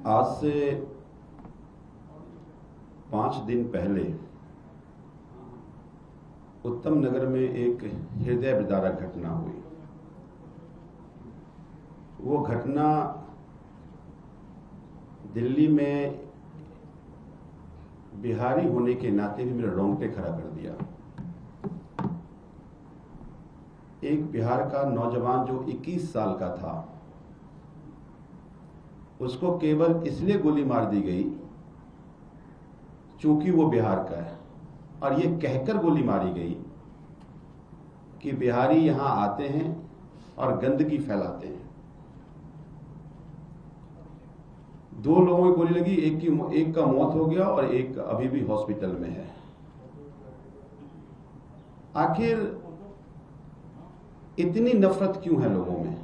आज से 5 दिन पहले उत्तम नगर में एक हृदय विदारक घटना हुई। वो घटना दिल्ली में बिहारी होने के नाते भी मेरे रोंगटे खड़ा कर दिया। एक बिहार का नौजवान जो 21 साल का था, उसको केवल इसलिए गोली मार दी गई चूंकि वो बिहार का है, और ये कहकर गोली मारी गई कि बिहारी यहां आते हैं और गंदगी फैलाते हैं। 2 लोगों की गोली लगी, एक का मौत हो गया और एक अभी भी हॉस्पिटल में है। आखिर इतनी नफरत क्यों है लोगों में?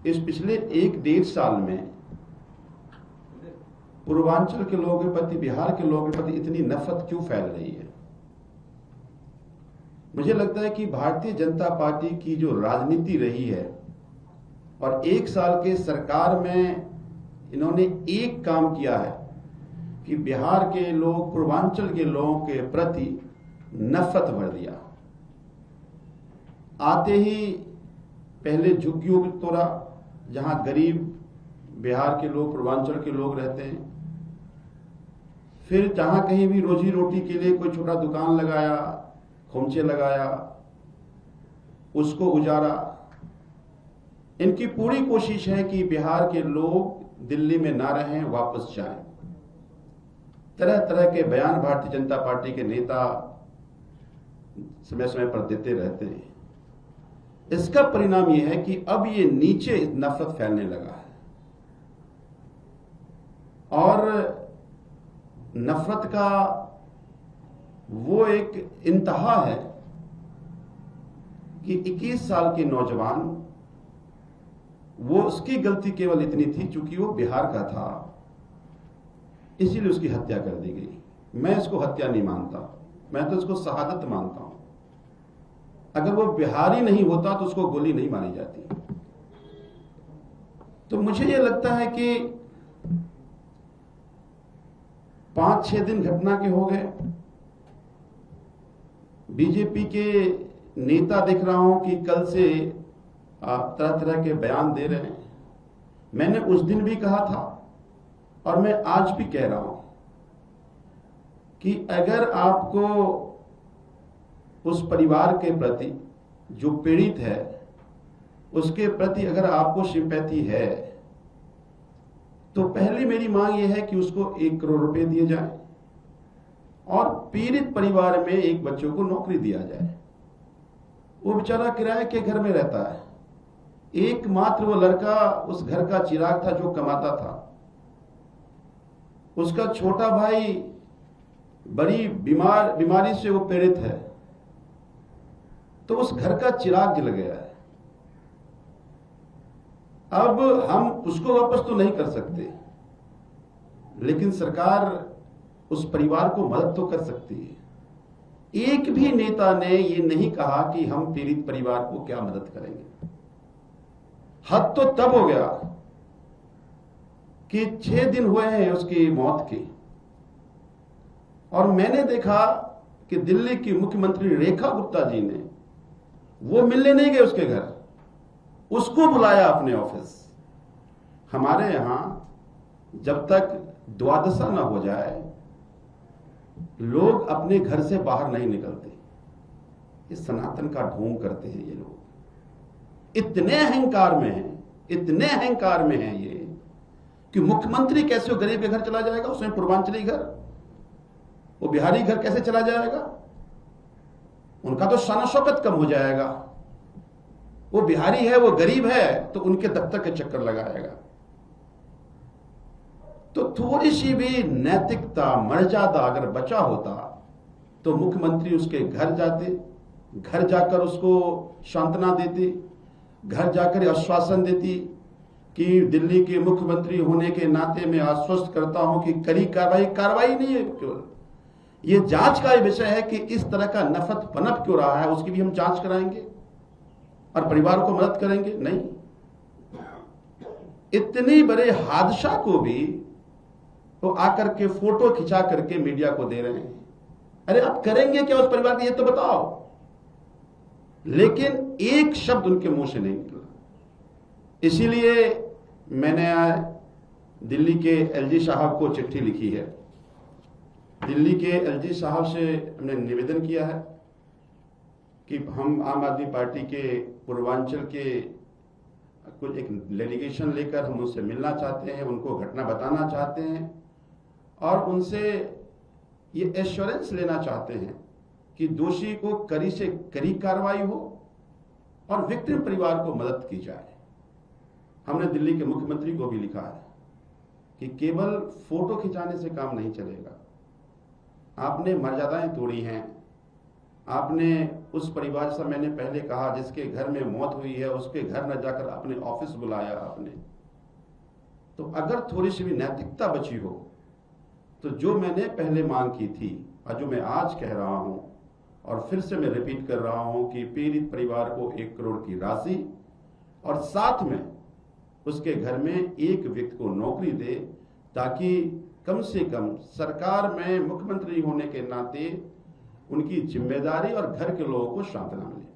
इस पिछले 1-1.5 साल में पूर्वांचल के लोगों के प्रति, बिहार के लोगों के प्रति इतनी नफरत क्यों फैल रही है? मुझे लगता है कि भारतीय जनता पार्टी की जो राजनीति रही है और 1 साल के सरकार में इन्होंने एक काम किया है कि बिहार के लोग, पूर्वांचल के लोगों के प्रति नफरत भर दिया। आते ही पहले झुग्गियों को तोड़ा, जहां गरीब बिहार के लोग, पूर्वांचल के लोग रहते हैं। फिर जहां कहीं भी रोजी रोटी के लिए कोई छोटा दुकान लगाया, खोमचे लगाया, उसको उजाड़ा। इनकी पूरी कोशिश है कि बिहार के लोग दिल्ली में ना रहें, वापस जाएं। तरह तरह के बयान भारतीय जनता पार्टी के नेता समय समय पर देते रहते हैं। इसका परिणाम यह है कि अब ये नीचे नफरत फैलने लगा है, और नफरत का वो एक इंतहा है कि 21 साल के नौजवान, वो उसकी गलती केवल इतनी थी चूंकि वो बिहार का था, इसीलिए उसकी हत्या कर दी गई। मैं इसको हत्या नहीं मानता, मैं तो इसको शहादत मानता हूं। अगर वो बिहारी नहीं होता तो उसको गोली नहीं मारी जाती। तो मुझे यह लगता है कि 5-6 दिन घटना के हो गए। बीजेपी के नेता देख रहा हूं कि कल से तरह तरह के बयान दे रहे हैं। मैंने उस दिन भी कहा था और मैं आज भी कह रहा हूं कि अगर आपको उस परिवार के प्रति जो पीड़ित है, उसके प्रति अगर आपको सिंपैथी है, तो पहली मेरी मांग यह है कि उसको 1 करोड़ रुपए दिए जाए और पीड़ित परिवार में एक बच्चों को नौकरी दिया जाए। वो बेचारा किराए के घर में रहता है, एकमात्र वो लड़का उस घर का चिराग था जो कमाता था। उसका छोटा भाई बड़ी बीमारी से वो पीड़ित है, तो उस घर का चिराग जल गया है। अब हम उसको वापस तो नहीं कर सकते, लेकिन सरकार उस परिवार को मदद तो कर सकती है। एक भी नेता ने ये नहीं कहा कि हम पीड़ित परिवार को क्या मदद करेंगे। हद तो तब हो गया कि 6 दिन हुए हैं उसकी मौत के, और मैंने देखा कि दिल्ली की मुख्यमंत्री रेखा गुप्ता जी ने, वो मिलने नहीं गए उसके घर, उसको बुलाया अपने ऑफिस। हमारे यहां जब तक द्वादशा ना हो जाए, लोग अपने घर से बाहर नहीं निकलते। ये सनातन का ढोंग करते हैं ये लोग। इतने अहंकार में हैं, इतने अहंकार में हैं ये, कि मुख्यमंत्री कैसे वो गरीब के घर चला जाएगा, उसमें पूर्वांचली घर, वो बिहारी घर कैसे चला जाएगा? उनका तो शान शौकत कम हो जाएगा। वो बिहारी है, वो गरीब है, तो उनके दफ्तर के चक्कर लगाएगा। तो थोड़ी सी भी नैतिकता, मर्यादा अगर बचा होता तो मुख्यमंत्री उसके घर जाते, घर जाकर उसको सांत्वना देती, घर जाकर आश्वासन देती कि दिल्ली के मुख्यमंत्री होने के नाते मैं आश्वस्त करता हूं कि कड़ी कार्रवाई नहीं है, केवल ये जांच का विषय है कि इस तरह का नफरत पनप क्यों रहा है, उसकी भी हम जांच कराएंगे और परिवार को मदद करेंगे। नहीं, इतने बड़े हादसा को भी वो आकर के फोटो खिंचा करके मीडिया को दे रहे हैं। अरे आप करेंगे क्या उस परिवार के, ये तो बताओ। लेकिन एक शब्द उनके मुंह से नहीं निकला। इसीलिए मैंने दिल्ली के एलजी साहब को चिट्ठी लिखी है। दिल्ली के एलजी साहब से हमने निवेदन किया है कि हम आम आदमी पार्टी के पूर्वांचल के कुछ एक डेलीगेशन लेकर हम उनसे मिलना चाहते हैं, उनको घटना बताना चाहते हैं और उनसे ये एश्योरेंस लेना चाहते हैं कि दोषी को कड़ी से कड़ी कार्रवाई हो और विक्टिम परिवार को मदद की जाए। हमने दिल्ली के मुख्यमंत्री को भी लिखा है कि केवल फोटो खिंचाने से काम नहीं चलेगा। आपने मर्यादाएं तोड़ी हैं। आपने उस परिवार से, मैंने पहले कहा, जिसके घर में मौत हुई है उसके घर न जाकर अपने ऑफिस बुलाया आपने। तो अगर थोड़ी सी भी नैतिकता बची हो तो जो मैंने पहले मांग की थी और जो मैं आज कह रहा हूं और फिर से मैं रिपीट कर रहा हूं कि पीड़ित परिवार को 1 करोड़ की राशि और साथ में उसके घर में एक व्यक्ति को नौकरी दे, ताकि कम से कम सरकार में मुख्यमंत्री होने के नाते उनकी जिम्मेदारी और घर के लोगों को सांत्वना मिले।